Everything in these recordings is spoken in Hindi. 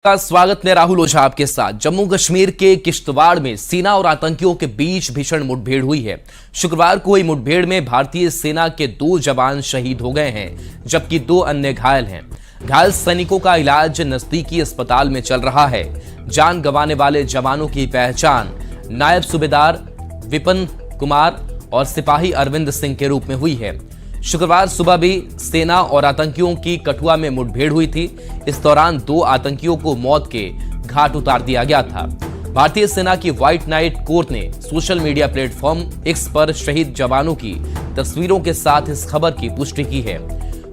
का स्वागत है। राहुल ओझा आपके साथ। जम्मू कश्मीर के किश्तवाड़ में सेना और आतंकियों के बीच भीषण मुठभेड़ हुई है। शुक्रवार को हुई मुठभेड़ में भारतीय सेना के 2 जवान शहीद हो गए हैं, जबकि 2 अन्य घायल हैं। घायल सैनिकों का इलाज नजदीकी अस्पताल में चल रहा है। जान गंवाने वाले जवानों की पहचान नायब सूबेदार विपिन कुमार और सिपाही अरविंद सिंह के रूप में हुई है। शुक्रवार सुबह भी सेना और आतंकियों की कठुआ में मुठभेड़ हुई थी। इस दौरान 2 आतंकियों को मौत के घाट उतार दिया गया था। भारतीय सेना की व्हाइट नाइट कोर ने सोशल मीडिया प्लेटफॉर्म एक्स पर शहीद जवानों की तस्वीरों के साथ इस खबर की पुष्टि की है।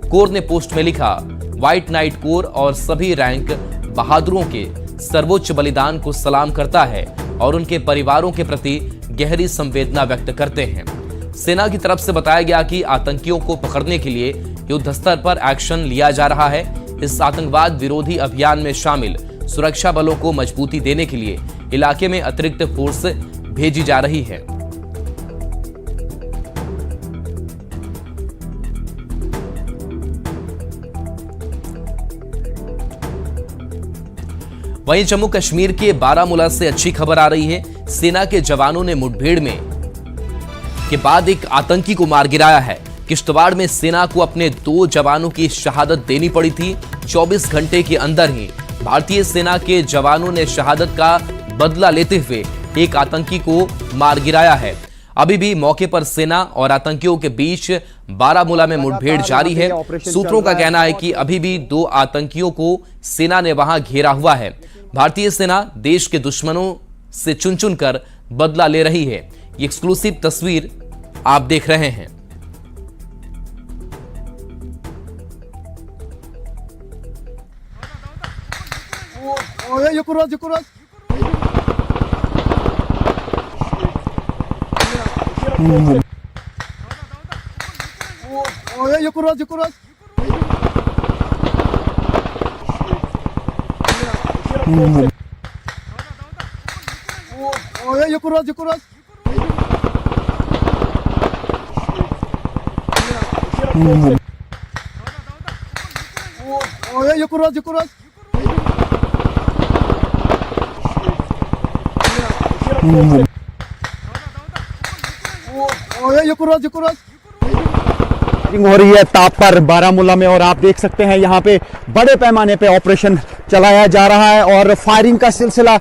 कोर ने पोस्ट में लिखा, व्हाइट नाइट कोर और सभी रैंक बहादुरों के सर्वोच्च बलिदान को सलाम करता है और उनके परिवारों के प्रति गहरी संवेदना व्यक्त करते हैं। सेना की तरफ से बताया गया कि आतंकियों को पकड़ने के लिए युद्ध स्तर पर एक्शन लिया जा रहा है। इस आतंकवाद विरोधी अभियान में शामिल सुरक्षा बलों को मजबूती देने के लिए इलाके में अतिरिक्त फोर्स भेजी जा रही है। वहीं जम्मू कश्मीर के बारामूला से अच्छी खबर आ रही है। सेना के जवानों ने मुठभेड़ में के बाद एक आतंकी को मार गिराया है। किश्तवाड़ में सेना को अपने 2 जवानों की शहादत देनी पड़ी थी। 24 घंटे के अंदर ही भारतीय सेना के जवानों ने शहादत का बदला लेते हुए एक आतंकी को मार गिराया है। अभी भी मौके पर सेना और आतंकियों के बीच बारामूला में मुठभेड़ जारी है। सूत्रों का कहना है कि अभी भी 2 आतंकियों को सेना ने वहां घेरा हुआ है। भारतीय सेना देश के दुश्मनों से चुन चुन कर बदला ले रही है। ये एक्सक्लूसिव तस्वीर आप देख रहे हैं। हो रही है ताप पर बारामूला में और आप देख सकते हैं यहाँ पे बड़े पैमाने पे ऑपरेशन चलाया जा रहा है और फायरिंग का सिलसिला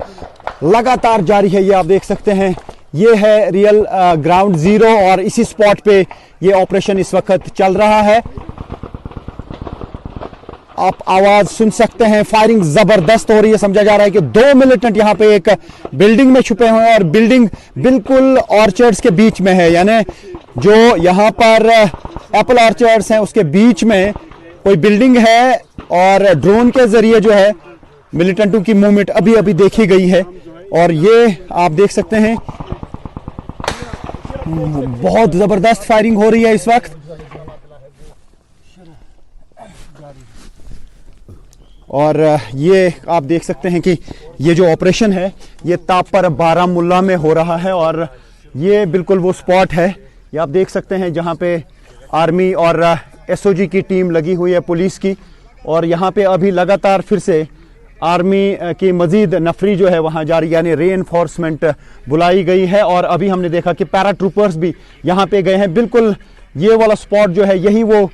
लगातार जारी है। ये आप देख सकते हैं, ये है रियल ग्राउंड जीरो और इसी स्पॉट पे ये ऑपरेशन इस वक्त चल रहा है। आप आवाज सुन सकते हैं, फायरिंग जबरदस्त हो रही है। समझा जा रहा है कि 2 मिलिटेंट यहाँ पे एक बिल्डिंग में छुपे हुए हैं और बिल्डिंग बिल्कुल ऑर्चर्ड्स के बीच में है, यानी जो यहाँ पर एप्पल ऑर्चर्ड्स हैं उसके बीच में कोई बिल्डिंग है और ड्रोन के जरिए जो है मिलिटेंटों की मूवमेंट अभी अभी देखी गई है। और ये आप देख सकते हैं, बहुत जबरदस्त फायरिंग हो रही है इस वक्त। और ये आप देख सकते हैं कि ये जो ऑपरेशन है ये ताप पर बारामूला में हो रहा है और ये बिल्कुल वो स्पॉट है, ये आप देख सकते हैं जहां पे आर्मी और एसओजी की टीम लगी हुई है, पुलिस की। और यहाँ पे अभी लगातार फिर से आर्मी की मजीद नफरी जो है वहाँ जारी, यानी रीइंफोर्समेंट बुलाई गई है। और अभी हमने देखा कि पैराट्रूपर्स भी यहाँ पे गए हैं। बिल्कुल ये वाला स्पॉट जो है यही वो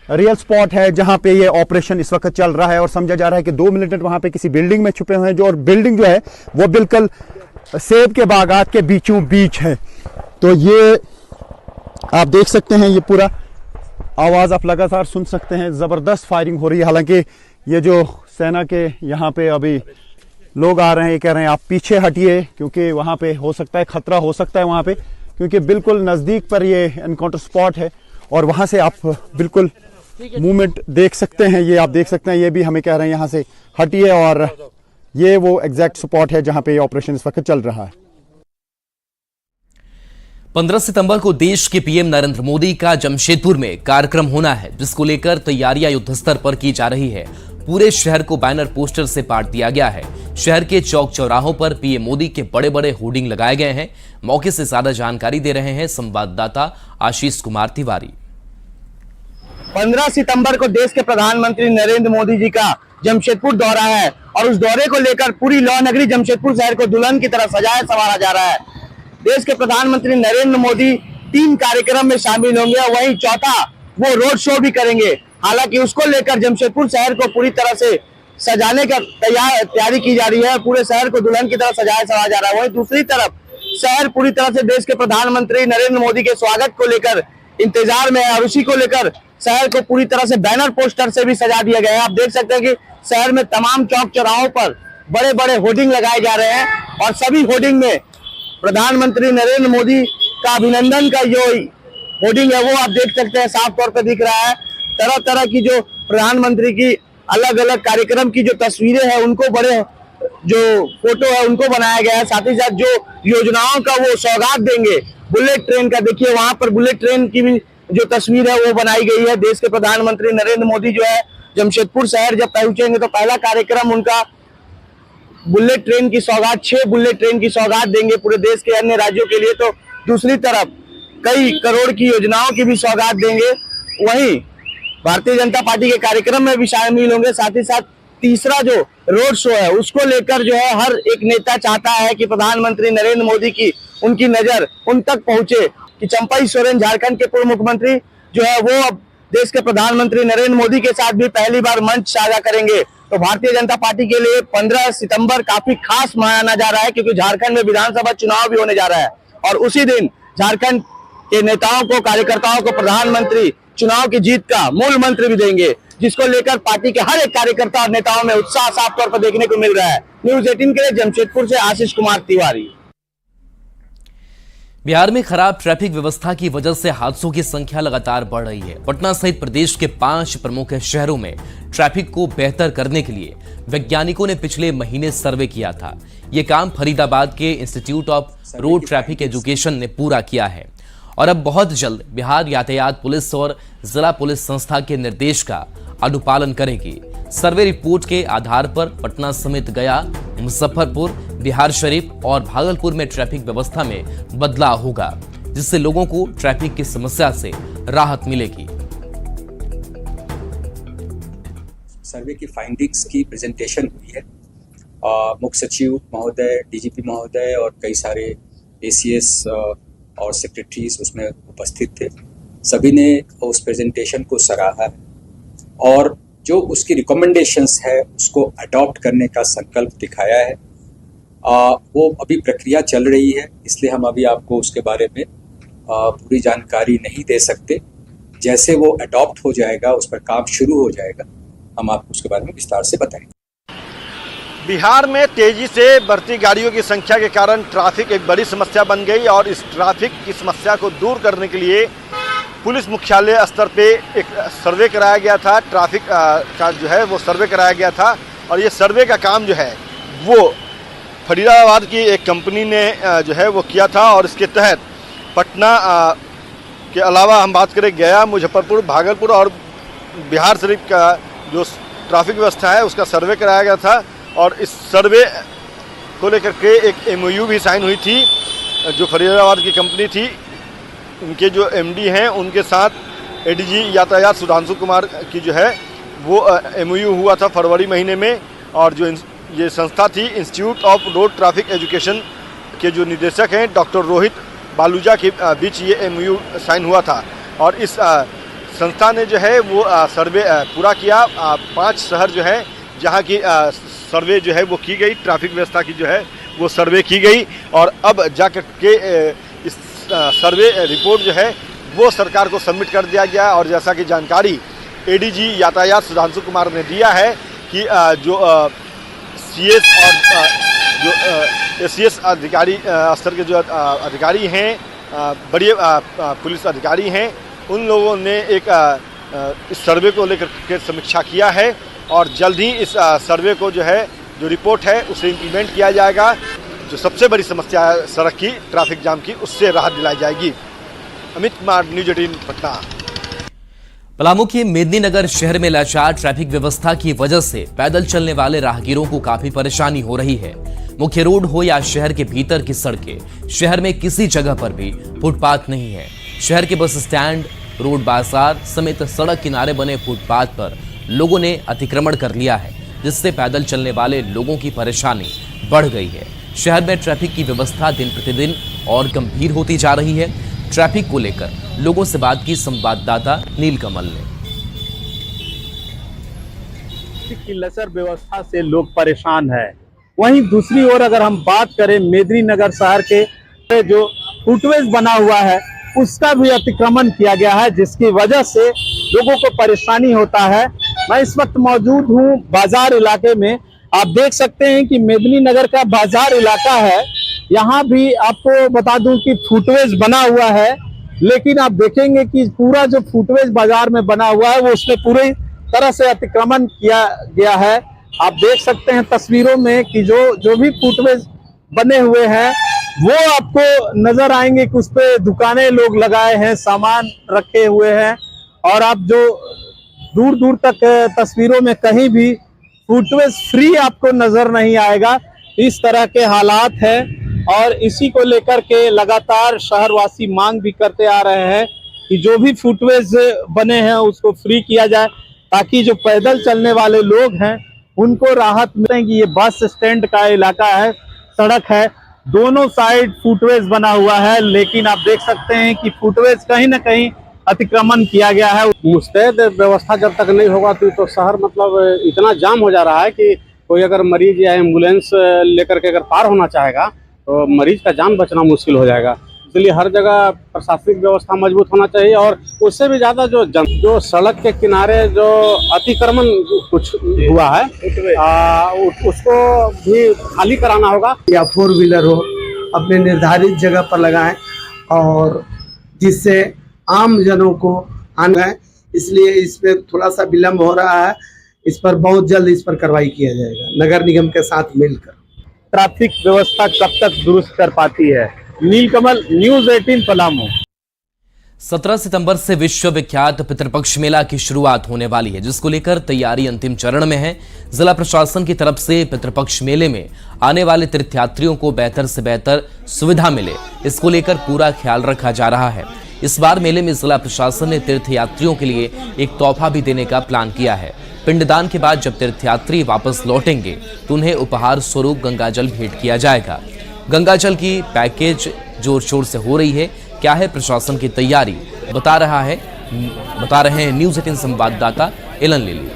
रियल स्पॉट है जहाँ पे ये ऑपरेशन इस वक्त चल रहा है। और समझा जा रहा है कि 2 मिलिटेंट वहाँ पे किसी बिल्डिंग में छुपे हुए हैं, जो और बिल्डिंग जो है वो बिल्कुल सेब के बागात के बीचों बीच है। तो ये आप देख सकते हैं, ये पूरा आवाज आप लगातार सुन सकते हैं, जबरदस्त फायरिंग हो रही है। हालांकि ये जो सेना के यहाँ पे अभी लोग आ रहे हैं, ये कह रहे हैं आप पीछे हटिए क्योंकि वहाँ पे हो सकता है खतरा हो सकता है वहाँ पे, क्योंकि बिल्कुल नजदीक पर ये एनकाउंटर स्पॉट है और वहाँ से आप बिल्कुल मूवमेंट देख सकते हैं। ये आप देख सकते हैं, ये भी हमें कह रहे हैं यहाँ से हटिए और ये वो एग्जैक्ट स्पॉट है जहाँ पे ये ऑपरेशन इस वक्त चल रहा है। 15 सितंबर को देश के पीएम नरेंद्र मोदी का जमशेदपुर में कार्यक्रम होना है, जिसको लेकर तैयारियां युद्ध स्तर पर की जा रही है। पूरे शहर को बैनर पोस्टर से पाट दिया गया है। शहर के चौक चौराहों पर पीएम मोदी के बड़े बड़े होर्डिंग लगाए गए हैं। मौके से ज्यादा जानकारी दे रहे हैं संवाददाता आशीष कुमार तिवारी। 15 सितंबर को देश के प्रधानमंत्री नरेंद्र मोदी जी का जमशेदपुर दौरा है और उस दौरे को लेकर पूरी लौ नगरी जमशेदपुर शहर को दुल्हन की तरह सजाया संवारा जा रहा है। देश के प्रधानमंत्री नरेंद्र मोदी 3 कार्यक्रम में शामिल होंगे, वहीं चौथा वो रोड शो भी करेंगे। हालांकि उसको लेकर जमशेदपुर शहर को पूरी तरह से सजाने का तैयारी की जा रही है, पूरे शहर को दुल्हन की तरह सजाया संवारा जा रहा है। वहीं दूसरी तरफ शहर पूरी तरह से देश के प्रधानमंत्री नरेंद्र मोदी के स्वागत को लेकर इंतजार में है और उसी को लेकर शहर को पूरी तरह से बैनर पोस्टर से भी सजा दिया गया है। आप देख सकते हैं कि शहर में तमाम चौक चौराहों पर बड़े बड़े होर्डिंग लगाए जा रहे हैं और सभी होर्डिंग में प्रधानमंत्री नरेंद्र मोदी का अभिनंदन का जो होर्डिंग है वो आप देख सकते हैं, साफ तौर पर दिख रहा है। तरह तरह की जो प्रधानमंत्री की अलग अलग कार्यक्रम की जो तस्वीरें हैं उनको बड़े जो फोटो है उनको बनाया गया है। साथ ही साथ जो योजनाओं का वो सौगात देंगे, बुलेट ट्रेन का देखिए वहां पर बुलेट ट्रेन की भी जो तस्वीर है वो बनाई गई है। देश के प्रधानमंत्री नरेंद्र मोदी जो है जमशेदपुर शहर जब पहुंचेंगे तो पहला कार्यक्रम उनका बुलेट ट्रेन की सौगात, 6 बुलेट ट्रेन की सौगात देंगे पूरे देश के अन्य राज्यों के लिए। तो दूसरी तरफ कई करोड़ की योजनाओं की भी सौगात देंगे। वहीं भारतीय जनता पार्टी के कार्यक्रम में भी शामिल होंगे। साथ ही साथ तीसरा जो रोड शो है उसको लेकर जो है हर एक नेता चाहता है कि प्रधानमंत्री नरेंद्र मोदी की उनकी नजर उन तक पहुंचे कि चंपाई सोरेन झारखंड के पूर्व मुख्यमंत्री जो है वो अब देश के प्रधानमंत्री नरेंद्र मोदी के साथ भी पहली बार मंच साझा करेंगे। तो भारतीय जनता पार्टी के लिए 15 सितंबर काफी खास माना जा रहा है क्योंकि झारखंड में विधानसभा चुनाव भी होने जा रहा है और उसी दिन झारखंड के नेताओं को, कार्यकर्ताओं को प्रधानमंत्री चुनाव की जीत का मूल मंत्र भी देंगे, जिसको लेकर पार्टी के हर एक कार्यकर्ता और नेताओं में उत्साह साफ तौर पर देखने को मिल रहा है। न्यूज़ 18 के लिए जमशेदपुर से आशीष कुमार तिवारी। बिहार में खराब ट्रैफिक व्यवस्था की वजह से हादसों की संख्या लगातार बढ़ रही है। पटना सहित प्रदेश के 5 प्रमुख शहरों में ट्रैफिक को बेहतर करने के लिए वैज्ञानिकों ने पिछले महीने सर्वे किया था। यह काम फरीदाबाद के institute of road traffic education ने पूरा किया है और अब बहुत जल्द बिहार यातायात पुलिस और जिला पुलिस संस्था के निर्देश का अनुपालन करेगी। सर्वे रिपोर्ट के आधार पर पटना समेत गया, मुजफ्फरपुर, बिहार शरीफ और भागलपुर में ट्रैफिक व्यवस्था में बदलाव होगा, जिससे लोगों को ट्रैफिक की समस्या से राहत मिलेगी। सर्वे की फाइंडिंग्स की प्रेजेंटेशन हुई है। मुख्य सचिव महोदय, डीजीपी महोदय और कई सारे एसीएस और सेक्रेटरीज उसमें उपस्थित थे। सभी ने उस प्रेजेंटेशन को सराहा है और जो उसकी रिकमेंडेशंस है उसको अडॉप्ट करने का संकल्प दिखाया है। वो अभी प्रक्रिया चल रही है, इसलिए हम अभी आपको उसके बारे में पूरी जानकारी नहीं दे सकते। जैसे वो अडॉप्ट हो जाएगा, उस पर काम शुरू हो जाएगा, हम आपको उसके बारे में विस्तार से बताएंगे। बिहार में तेजी से बढ़ती गाड़ियों की संख्या के कारण ट्रैफिक एक बड़ी समस्या बन गई और इस ट्रैफिक की समस्या को दूर करने के लिए पुलिस मुख्यालय स्तर पे एक सर्वे कराया गया था। ट्रैफिक का जो है वो सर्वे कराया गया था और ये सर्वे का काम जो है वो फरीदाबाद की एक कंपनी ने जो है वो किया था और इसके तहत पटना के अलावा हम बात करें गया, मुजफ्फरपुर, भागलपुर और बिहार शरीफ का जो ट्रैफिक व्यवस्था है उसका सर्वे कराया गया था और इस सर्वे को लेकर के एक एमओयू भी साइन हुई थी। जो फरीदाबाद की कंपनी थी उनके जो एमडी हैं उनके साथ एडीजी यातायात सुधांशु कुमार की जो है वो एमओयू हुआ था फरवरी महीने में और जो ये संस्था थी institute of road traffic education के जो निदेशक हैं डॉक्टर रोहित बालूजा के बीच ये एमओयू साइन हुआ था और इस संस्था ने जो है वो सर्वे पूरा किया। 5 शहर जो है जहाँ की सर्वे जो है वो की गई, ट्रैफिक व्यवस्था की जो है वो सर्वे की गई और अब जाकर के इस सर्वे रिपोर्ट जो है वो सरकार को सबमिट कर दिया गया और जैसा कि जानकारी एडीजी यातायात सुधांशु कुमार ने दिया है कि जो सीएस और जो एसीएस अधिकारी स्तर के जो अधिकारी हैं, बड़े पुलिस अधिकारी हैं, उन लोगों ने एक इस सर्वे को लेकर के समीक्षा किया है और जल्द ही इस सर्वे को जो है जो रिपोर्ट है उसे इम्प्लीमेंट किया जाएगा। जो सबसे बड़ी समस्या है सड़क की, ट्रैफिक जाम की, उससे राहत दिलाई जाएगी। अमित कुमार, न्यूज़ 18 पटना। पलामू के मेदिनीनगर शहर में लाचार ट्रैफिक व्यवस्था की वजह से पैदल चलने वाले राहगीरों को काफी परेशानी हो रही है। मुख्य रोड हो या शहर के भीतर की सड़कें, शहर में किसी जगह पर भी फुटपाथ नहीं है। शहर के बस स्टैंड, रोड बाजार समेत सड़क किनारे बने फुटपाथ पर लोगों ने अतिक्रमण कर लिया है। जिससे पैदल चलने वाले लोगों की परेशानी बढ़ गई है। शहर में ट्रैफिक की व्यवस्था दिन प्रतिदिन और गंभीर होती जा रही है। ट्रैफिक को लेकर लोगों से बात की संवाददाता नीलकमल ने। की लचर व्यवस्था से लोग परेशान है। वहीं दूसरी ओर अगर हम बात करें मेदिनीनगर शहर के जो फुटवेज बना हुआ है उसका भी अतिक्रमण किया गया है, जिसकी वजह से लोगों को परेशानी होता है। मैं इस वक्त मौजूद हूं बाजार इलाके में। आप देख सकते हैं कि मेदिनीनगर का बाजार इलाका है। यहाँ भी आपको बता दूं कि फुटवेज बना हुआ है, लेकिन आप देखेंगे कि पूरा जो फुटवेज बाजार में बना हुआ है वो उसमें पूरी तरह से अतिक्रमण किया गया है। आप देख सकते हैं तस्वीरों में कि जो भी फुटवेज बने हुए हैं वो आपको नजर आएंगे कि उस पे दुकानें लोग लगाए हैं, सामान रखे हुए हैं, और आप जो दूर दूर तक तस्वीरों में कहीं भी फुटवेज फ्री आपको नजर नहीं आएगा। इस तरह के हालात हैं और इसी को लेकर के लगातार शहरवासी मांग भी करते आ रहे हैं कि जो भी फुटवेज बने हैं उसको फ्री किया जाए, ताकि जो पैदल चलने वाले लोग हैं उनको राहत मिलेगी। ये बस स्टैंड का इलाका है, सड़क है, दोनों साइड फुटवेज बना हुआ है, लेकिन आप देख सकते हैं कि फुटवेज कहीं ना कहीं अतिक्रमण किया गया है। मुस्तैद व्यवस्था जब तक नहीं होगा तो शहर मतलब इतना जाम हो जा रहा है कि कोई अगर मरीज या एम्बुलेंस लेकर के अगर पार होना चाहेगा तो मरीज का जान बचना मुश्किल हो जाएगा। इसलिए हर जगह प्रशासनिक व्यवस्था मजबूत होना चाहिए, और उससे भी ज्यादा जो सड़क के किनारे जो अतिक्रमण कुछ हुआ है उसको भी खाली कराना होगा। या 4 व्हीलर हो अपने निर्धारित जगह पर लगाएं, और जिससे आम जनों को आना है। इसलिए इस पे थोड़ा सा विलम्ब हो रहा है। इस पर बहुत जल्द इस पर कार्रवाई किया जाएगा नगर निगम के साथ मिलकर। ट्रैफिक व्यवस्था कब तक दुरुस्त कर पाती है? नीलकमल, न्यूज़ 18 पलामू। 17 सितंबर से विश्व विख्यात पितृपक्ष मेला की शुरुआत होने वाली है, जिसको लेकर तैयारी अंतिम चरण में है। जिला प्रशासन की तरफ से पितृपक्ष मेले में आने वाले तीर्थयात्रियों को बेहतर से बेहतर सुविधा मिले, इसको लेकर पूरा ख्याल रखा जा रहा है। इस बार मेले में जिला प्रशासन ने तीर्थयात्रियों के लिए एक तोहफा भी देने का प्लान किया है। पिंडदान के बाद जब तीर्थयात्री वापस लौटेंगे तो उन्हें उपहार स्वरूप गंगाजल भेंट किया जाएगा। गंगाजल की पैकेज जोर शोर से हो रही है। क्या है प्रशासन की तैयारी, बता रहे हैं न्यूज़ 18 संवाददाता एलन लिली।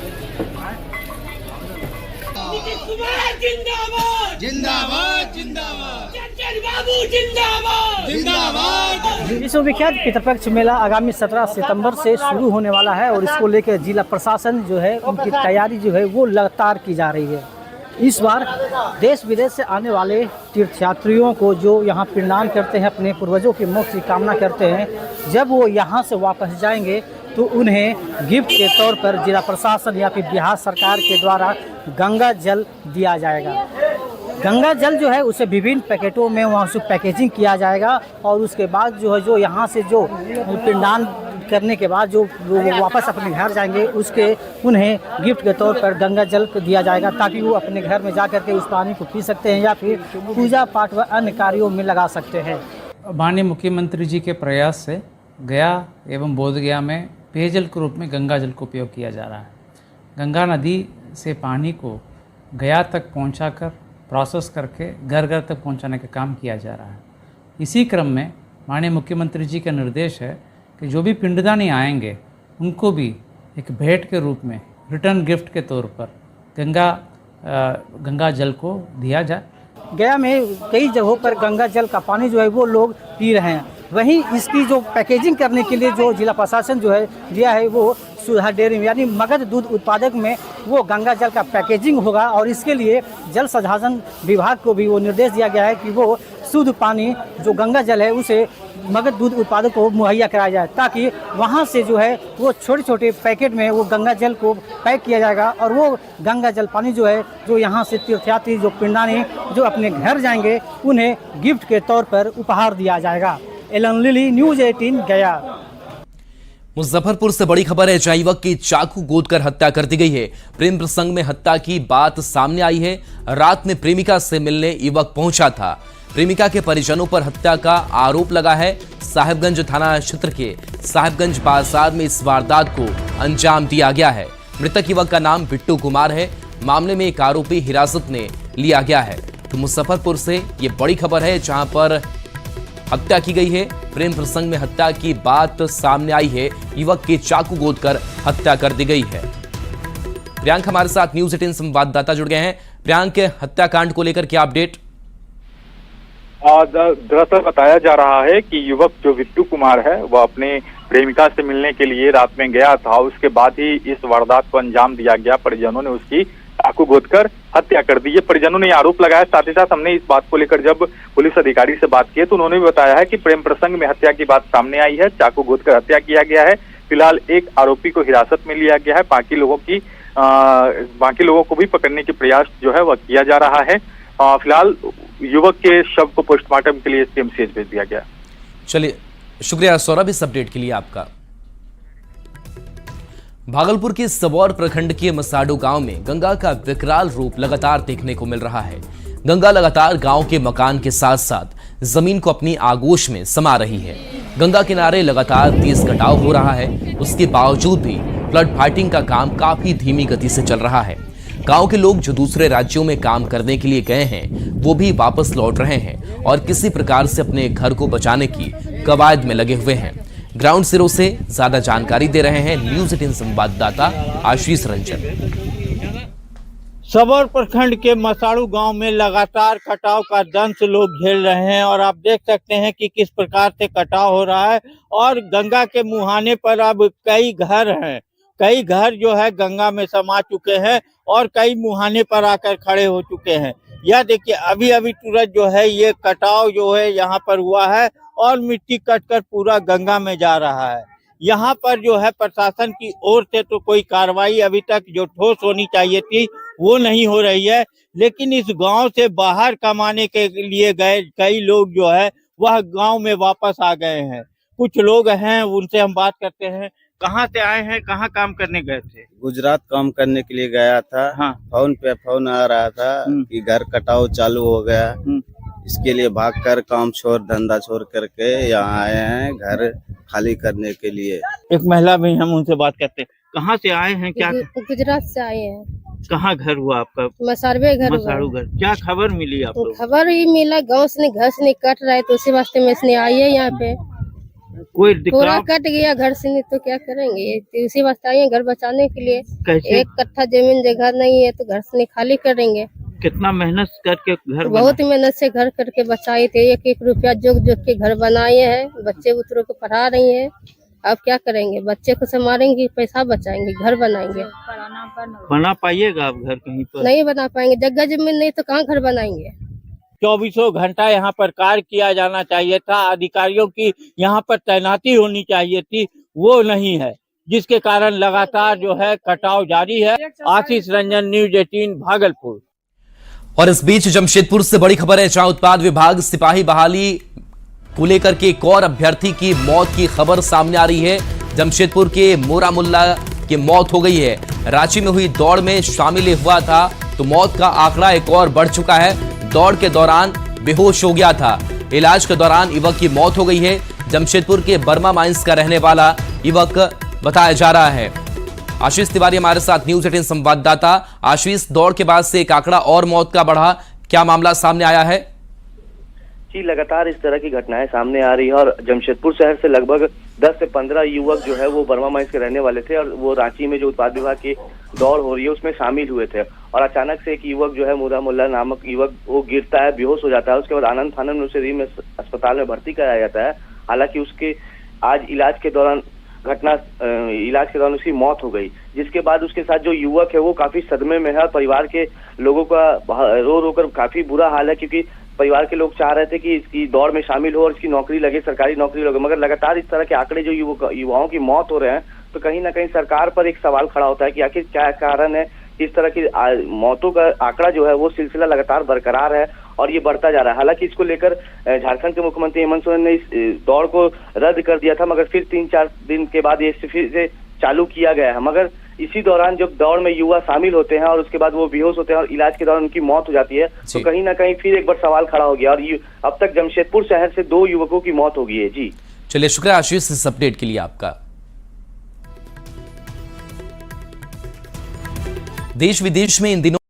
विश्व विख्यात पितृपक्ष मेला आगामी 17 सितंबर से शुरू होने वाला है, और इसको लेकर जिला प्रशासन जो है उनकी तैयारी जो है वो लगातार की जा रही है। इस बार देश विदेश से आने वाले तीर्थयात्रियों को जो यहाँ पिंडदान करते हैं, अपने पूर्वजों की मोक्ष की कामना करते हैं, जब वो यहाँ से वापस जाएंगे तो उन्हें गिफ्ट के तौर पर जिला प्रशासन या फिर बिहार सरकार के द्वारा गंगा जल दिया जाएगा। गंगा जल जो है उसे विभिन्न पैकेटों में वहाँ से पैकेजिंग किया जाएगा, और उसके बाद जो है जो यहाँ से जो पिंडदान करने के बाद जो वापस अपने घर जाएंगे उसके उन्हें गिफ्ट के तौर पर गंगा जल दिया जाएगा, ताकि वो अपने घर में जा कर के उस पानी को पी सकते हैं या फिर पूजा पाठ व अन्य कार्यों में लगा सकते हैं। माननीय मुख्यमंत्री जी के प्रयास से गया एवं बोधगया में पेयजल के रूप में गंगा जल का उपयोग किया जा रहा है। गंगा नदी से पानी को गया तक पहुंचाकर प्रोसेस करके घर घर तक पहुंचाने का काम किया जा रहा है। इसी क्रम में माननीय मुख्यमंत्री जी का निर्देश है कि जो भी पिंडदानी आएंगे उनको भी एक भेंट के रूप में रिटर्न गिफ्ट के तौर पर गंगा जल को दिया जाए। गया में कई जगहों पर गंगा जल का पानी जो है वो लोग पी रहे हैं। वहीं इसकी जो पैकेजिंग करने के लिए जो जिला प्रशासन जो है दिया है वो सुधा डेयरी में यानी मगध दूध उत्पादक में वो गंगा जल का पैकेजिंग होगा, और इसके लिए जल संसाधन विभाग को भी वो निर्देश दिया गया है कि वो शुद्ध पानी जो गंगा जल है उसे मगध दूध उत्पादक को मुहैया कराया जाए, ताकि वहाँ से जो है वो छोटे छोटे पैकेट में वो गंगा जल को पैक किया जाएगा, और वो गंगा जल पानी जो है जो यहाँ से तीर्थयात्री जो पिंडदानी जो अपने घर जाएंगे उन्हें गिफ्ट के तौर पर उपहार दिया जाएगा। एलन लिली, न्यूज़ 18 गया। मुजफ्फरपुर से बड़ी खबर है, जहां युवक की चाकू गोद कर हत्या कर दी गई है। प्रेम प्रसंग में हत्या की बात सामने आई है। रात में प्रेमिका से मिलने युवक पहुंचा था। प्रेमिका के परिजनों पर हत्या का आरोप लगा है। साहिबगंज थाना क्षेत्र के साहिबगंज बाजार में इस वारदात को अंजाम दिया गया है। मृतक युवक का नाम बिट्टू कुमार है। मामले में एक आरोपी हिरासत में लिया गया है। तो मुजफ्फरपुर से ये बड़ी खबर है, जहां पर हत्या की गई है। प्रेम प्रसंग में हत्या की बात सामने आई है। युवक की चाकू गोदकर हत्या कर दी गई है। प्रियांक हमारे साथ न्यूज 18 संवाददाता जुड़ गए हैं। प्रियांक, हत्याकांड को लेकर क्या अपडेट? दरअसल बताया जा रहा है कि युवक जो विट्टू कुमार है वह अपने प्रेमिका से मिलने के लिए रात में गया था। उसके बाद ही इस वारदात को अंजाम दिया गया। परिजनों ने उसकी चाकू गोदकर हत्या कर दी है। परिजनों ने आरोप लगाया। साथ ही साथ हमने इस बात को लेकर जब पुलिस अधिकारी से बात की तो उन्होंने भी बताया है कि प्रेम प्रसंग में हत्या की बात सामने आई है। चाकू गोदकर हत्या किया गया है। फिलहाल एक आरोपी को हिरासत में लिया गया है। बाकी लोगों को भी पकड़ने के प्रयास जो है वह किया जा रहा है। फिलहाल युवक के शव को पोस्टमार्टम के लिए एसकेएमसीएच भेज दिया गया। चलिए, शुक्रिया सौरभ इस अपडेट के लिए आपका। भागलपुर के सबौर प्रखंड के मसाडो गांव में गंगा का विकराल रूप लगातार देखने को मिल रहा है। गंगा लगातार गांव के मकान के साथ साथ जमीन को अपनी आगोश में समा रही है। गंगा किनारे लगातार तेज कटाव हो रहा है। उसके बावजूद भी फ्लड फाइटिंग का काम काफी धीमी गति से चल रहा है। गांव के लोग जो दूसरे राज्यों में काम करने के लिए गए हैं वो भी वापस लौट रहे हैं और किसी प्रकार से अपने घर को बचाने की कवायद में लगे हुए हैं। ग्राउंड जीरो से ज्यादा जानकारी दे रहे हैं न्यूज 18 संवाददाता आशीष रंजन। सबौर प्रखंड के मसाड़ू गांव में लगातार कटाव का दंश लोग झेल रहे हैं और आप देख सकते हैं कि किस प्रकार से कटाव हो रहा है। और गंगा के मुहाने पर अब कई घर हैं, कई घर जो है गंगा में समा चुके हैं और कई मुहाने पर आकर खड़े हो चुके हैं। यह देखिए अभी अभी तुरंत जो है ये कटाव जो है यहाँ पर हुआ है और मिट्टी कटकर पूरा गंगा में जा रहा है। यहाँ पर जो है प्रशासन की ओर से तो कोई कार्रवाई अभी तक जो ठोस होनी चाहिए थी वो नहीं हो रही है। लेकिन इस गांव से बाहर कमाने के लिए गए कई लोग जो है वह गांव में वापस आ गए हैं। कुछ लोग हैं उनसे हम बात करते हैं। कहाँ से आए हैं, कहाँ काम करने गए थे? गुजरात काम करने के लिए गया था। हाँ। फोन पे फोन आ रहा था कि घर कटाव चालू हो गया। इसके लिए भागकर काम छोड़ धंधा छोड़ करके यहाँ आए हैं घर खाली करने के लिए। एक महिला भी हम उनसे बात करते हैं। कहाँ से आए हैं? क्या गुजरात से आए हैं। कहाँ घर हुआ आपका? मसाड़वे घर। मसाड़ू घर। क्या खबर मिली आपको? खबर ही मिला गाँव से घर से नहीं कट रहा है तो उसी वास्ते में इसने आई है यहाँ पे। कोई पूरा कट गया घर से, नहीं तो क्या करेंगे, तो इसी वास्ते आए हैं घर बचाने के लिए। एक कट्ठा जमीन जगह नहीं है तो घर से नहीं खाली करेंगे। कितना मेहनत करके घर बहुत मेहनत से घर करके बचाए थे। एक एक रुपया जोग जोग के घर बनाए हैं। बच्चे उतरों को पढ़ा रही हैं। अब क्या करेंगे, बच्चे को संभालेंगे, पैसा बचाएंगे, घर बनाएंगे। बना पाइएगा आप घर कहीं पर? नहीं बना पाएंगे, जगह जमीन नहीं तो कहाँ घर बनाएंगे। 24 घंटा यहाँ पर कार्य किया जाना चाहिए था। अधिकारियों की यहाँ पर तैनाती होनी चाहिए थी, वो नहीं है, जिसके कारण लगातार जो है कटाव जारी है। आशीष रंजन, न्यूज 18 भागलपुर। और इस बीच जमशेदपुर से बड़ी खबर है, जहां उत्पाद विभाग सिपाही बहाली को लेकर के एक और अभ्यर्थी की मौत की खबर सामने आ रही है। जमशेदपुर के मोरा मुल्ला की मौत हो गई है। रांची में हुई दौड़ में शामिल हुआ था तो मौत का आंकड़ा एक और बढ़ चुका है। दौड़ के दौरान बेहोश हो गया था। इलाज के दौरान युवक की मौत हो गई है। जमशेदपुर के बर्मा माइंस का रहने वाला युवक बताया जा रहा है। आशीष तिवारी हमारे साथ न्यूज 18 संवाददाता। आशीष, दौड़ के बाद से एक आंकड़ा और मौत का बढ़ा, क्या मामला सामने आया है? जी, लगातार इस तरह की घटनाएं सामने आ रही है और जमशेदपुर शहर से लगभग 10 से 15 युवक जो है वो बर्मा माइंस के रहने वाले थे और वो रांची में जो उत्पाद विभाग की दौड़ हो रही है उसमें शामिल हुए थे। और अचानक से एक युवक जो है मोरा मुल्ला नामक युवक वो गिरता है, बेहोश हो जाता है। उसके बाद आनंद फानन में उसे रीम अस्पताल में भर्ती कराया जाता है। हालांकि उसके आज इलाज के दौरान उसकी मौत हो गई, जिसके बाद उसके साथ जो युवक है वो काफी सदमे में है और परिवार के लोगों का रो रो कर काफी बुरा हाल है, क्योंकि परिवार के लोग चाह रहे थे कि इसकी दौड़ में शामिल हो और इसकी नौकरी लगे, सरकारी नौकरी लगे। मगर लगातार इस तरह के आंकड़े जो युवाओं की मौत हो रहे हैं तो कहीं ना कहीं सरकार पर एक सवाल खड़ा होता है कि आखिर क्या कारण है इस तरह की मौतों का आंकड़ा जो है वो सिलसिला लगातार बरकरार है और ये बढ़ता जा रहा है। हालांकि इसको लेकर झारखंड के मुख्यमंत्री हेमंत सोरेन ने इस दौड़ को रद्द कर दिया था, मगर फिर 3-4 दिन के बाद ये फिर से चालू किया गया है। मगर इसी दौरान जब दौड़ में युवा शामिल होते हैं और उसके बाद वो बेहोश होते हैं और इलाज के दौरान उनकी मौत हो जाती है तो कहीं ना कहीं फिर एक बार सवाल खड़ा हो गया और अब तक जमशेदपुर शहर से 2 युवकों की मौत हो गई है। जी चलिए, शुक्रिया आशीष इस अपडेट के लिए आपका। देश विदेश में इन दिनों